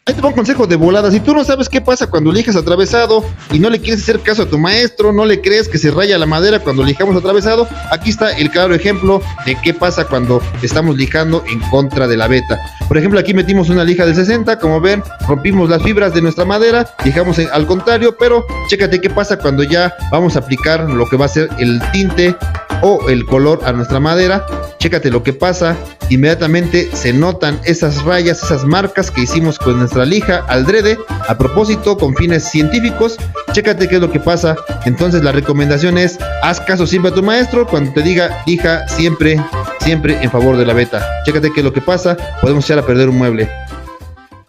Ahí te pongo un consejo de volada. Si tú no sabes qué pasa cuando lijas atravesado y no le quieres hacer caso a tu maestro, no le crees que se raya la madera cuando lijamos atravesado, aquí está el claro ejemplo de qué pasa cuando estamos lijando en contra de la veta. Por ejemplo, aquí metimos una lija de 60, como ven, rompimos las fibras de nuestra madera, lijamos al contrario, pero chécate qué pasa cuando ya vamos a aplicar lo que va a ser el tinte o el color a nuestra madera. Chécate lo que pasa, inmediatamente se notan esas rayas, esas marcas que hicimos con nuestra lija al drede, a propósito, con fines científicos. Chécate qué es lo que pasa. Entonces la recomendación es, haz caso siempre a tu maestro, cuando te diga lija siempre en favor de la veta. Chécate qué es lo que pasa, podemos echar a perder un mueble.